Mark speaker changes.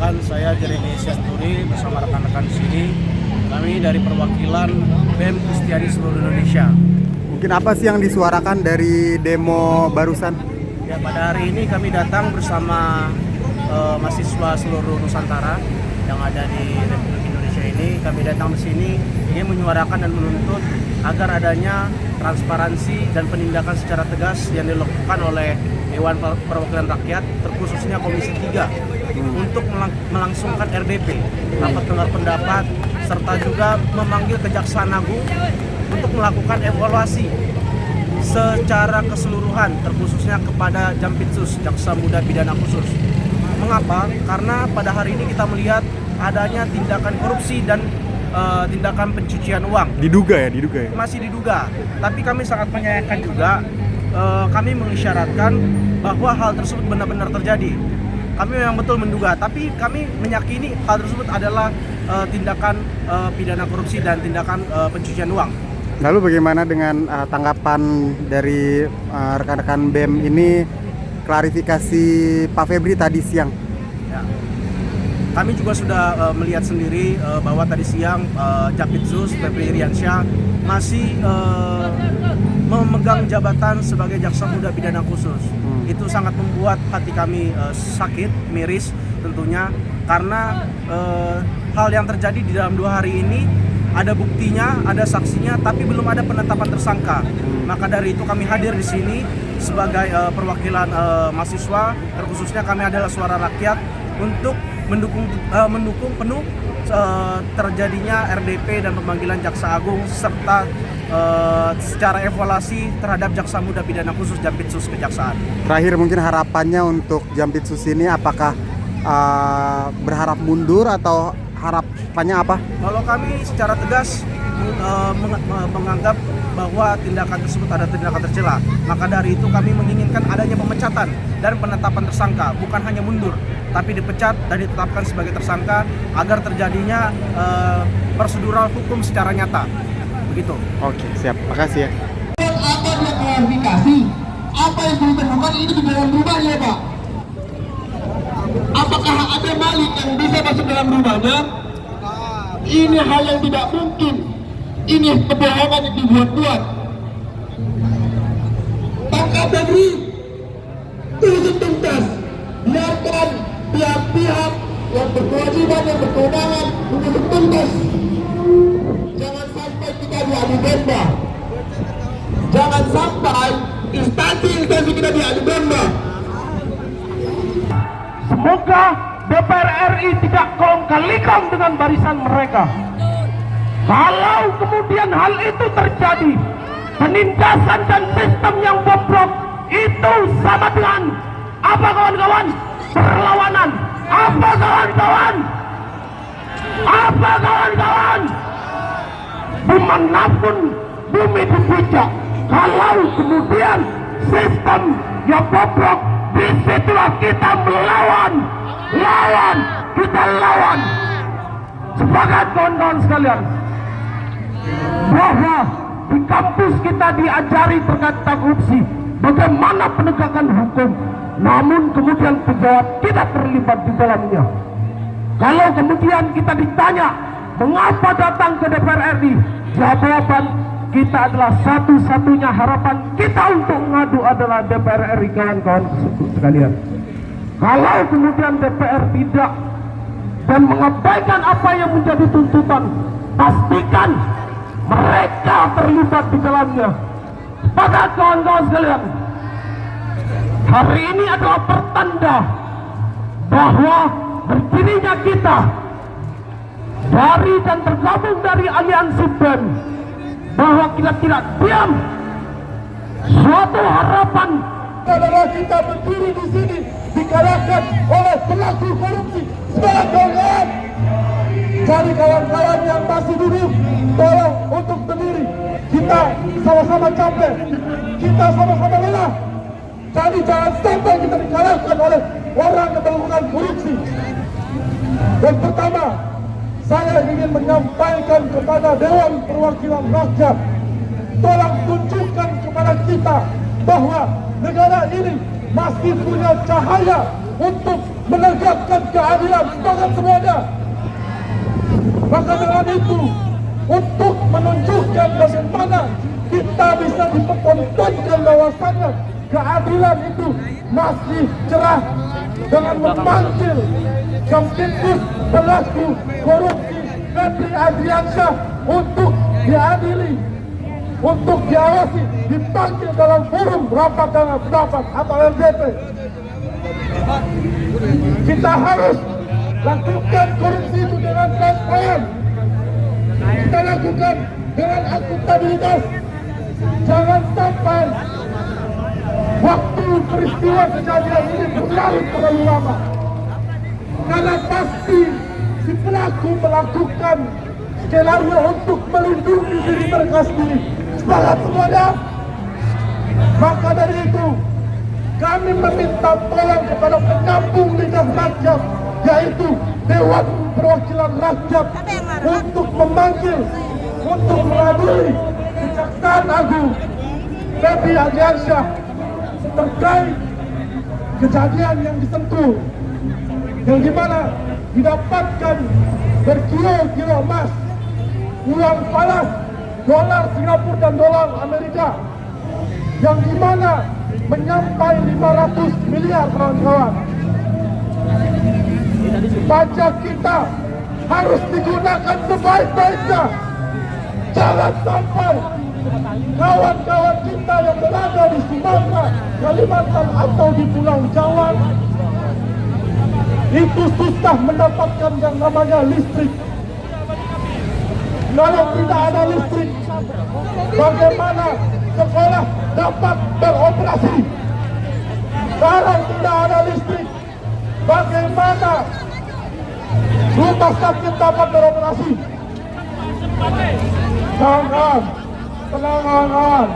Speaker 1: Perkenalkan, saya Jeremy Sianturi bersama rekan-rekan di sini. Kami dari perwakilan BEM Kristiani seluruh Indonesia.
Speaker 2: Mungkin apa sih yang disuarakan dari demo barusan?
Speaker 1: Ya, pada hari ini kami datang bersama mahasiswa seluruh Nusantara yang ada di Republik Indonesia ini. Kami datang di sini ingin menyuarakan dan menuntut agar adanya transparansi dan penindakan secara tegas yang dilakukan oleh Dewan Perwakilan Rakyat, terkhususnya Komisi 3, untuk melangsungkan RDP, rapat dengar pendapat, serta juga memanggil Kejaksaan Agung untuk melakukan evaluasi secara keseluruhan, terkhususnya kepada Jampitsus, Jaksa Muda Pidana Khusus. Mengapa? Karena pada hari ini kita melihat adanya tindakan korupsi dan tindakan pencucian uang.
Speaker 2: Diduga ya?
Speaker 1: Masih diduga. Tapi kami sangat menyayangkan juga, kami mengisyaratkan bahwa hal tersebut benar-benar terjadi. Kami memang betul menduga, tapi kami meyakini hal tersebut adalah tindakan pidana korupsi dan tindakan pencucian uang.
Speaker 2: Lalu bagaimana dengan tanggapan dari rekan-rekan BEM ini, klarifikasi Pak Febri tadi siang?
Speaker 1: Ya. Kami juga sudah melihat sendiri bahwa tadi siang Jampitsus Febri Iriansyah masih memegang jabatan sebagai Jaksa Muda Pidana Khusus. Itu sangat membuat hati kami sakit, miris tentunya, karena hal yang terjadi di dalam 2 hari ini ada buktinya, ada saksinya, tapi belum ada penetapan tersangka. Maka dari itu kami hadir di sini sebagai perwakilan mahasiswa, terkhususnya kami adalah suara rakyat untuk mendukung penuh terjadinya RDP dan pemanggilan Jaksa Agung serta secara evaluasi terhadap Jaksa Muda Pidana Khusus Jampitsus Kejaksaan.
Speaker 2: Terakhir mungkin harapannya untuk Jampitsus ini, apakah berharap mundur atau harapannya apa?
Speaker 1: Kalau kami secara tegas menganggap bahwa tindakan tersebut ada tindakan tercela, maka dari itu kami menginginkan adanya pemecatan dan penetapan tersangka, bukan hanya mundur, tapi dipecat dan ditetapkan sebagai tersangka agar terjadinya prosedural hukum secara nyata. Begitu.
Speaker 2: Oke, siap. Makasih ya.
Speaker 3: Apa dia klarifikasi? Apa yang ditemukan ini di dalam rumahnya, Pak? Apakah ada maling yang bisa masuk dalam rumahnya? Ini hal yang tidak mungkin. Ini kebohongan yang dibuat-buat. Tangkap Febri, usut tuntas. Biarkan pihak-pihak yang berkewajiban, yang berkewenangan untuk tuntas. Jangan sampai kita diadu domba. Jangan sampai instansi-instansi kita diadu domba. Semoga DPR RI tidak kong-kali-kong dengan barisan mereka. Kalau kemudian hal itu terjadi, penindasan dan sistem yang bobrok itu sama dengan apa, kawan-kawan? Perlawanan. Apa, kawan-kawan? Apa, kawan-kawan? Dimanapun bumi dipijak, kalau kemudian sistem yang bobrok, disitulah kita melawan, kita lawan. Sepakat, kawan-kawan sekalian, bahwa di kampus kita diajari terkait korupsi, bagaimana penegakan hukum, namun kemudian pejabat tidak terlibat di dalamnya. Kalau kemudian kita ditanya mengapa datang ke DPR RI, jawaban kita adalah satu-satunya harapan kita untuk mengadu adalah DPR RI, kawan-kawan sekalian. Kalau kemudian DPR tidak dan mengabaikan apa yang menjadi tuntutan, pastikan mereka terlibat di dalamnya. Maka kawan-kawan sekalian, hari ini adalah pertanda bahwa berdirinya kita dari dan tergabung dari aliansi BEM, bahwa kita tidak diam. Suatu harapan adalah kita berdiri di sini dikalahkan oleh pelaku korupsi. Semangat, kawan-kawan! Cari kawan-kawan yang masih duduk, tolong untuk berdiri. Kita sama-sama capek, kita sama-sama lelah. Jadi jangan sampai kita dikalahkan oleh orang yang melakukan korupsi. Dan pertama, saya ingin menyampaikan kepada Dewan Perwakilan Rakyat, tolong tunjukkan kepada kita bahwa negara ini masih punya cahaya untuk menegakkan keadilan bagi semuanya. Maka dengan itu, untuk menunjukkan bagaimana kita bisa dipertontonkan bahwasannya keadilan itu masih cerah, dengan memanggil Jampitsus pelaku korupsi Febri Adriansyah untuk diadili, untuk diawasi, dipanggil dalam forum rapat dengan pendapat atau LDP. Kita harus lakukan korupsi itu dengan transparan. Kita lakukan dengan akuntabilitas. Jangan sampai waktu peristiwa kejadian ini berlarut terlalu lama. Karena pasti si pelaku melakukan skenario untuk melindungi diri mereka sendiri. Semangat semuanya. Maka dari itu, kami meminta tolong kepada penyambung lidah rakyat, yaitu Dewan Perwakilan Rakyat, untuk memanggil, untuk mengadili Kejaksaan Agung Febri Adriansyah terkait kejadian yang disentuh, yang dimana didapatkan berkilo-kilo emas, uang falas, dolar Singapura dan dolar Amerika, yang dimana menyampai 500 miliar kawan-kawan. Pajak kita harus digunakan sebaik-baiknya. Jangan sampai kawan-kawan kita yang berada di Sumatera, Kalimantan atau di Pulau Jawa itu susah mendapatkan yang namanya listrik. Kalau tidak ada listrik, bagaimana sekolah dapat beroperasi? Kalau tidak ada listrik, bagaimana rumah sakit dapat beroperasi? Kawan-kawan, tenang kawan-kawan.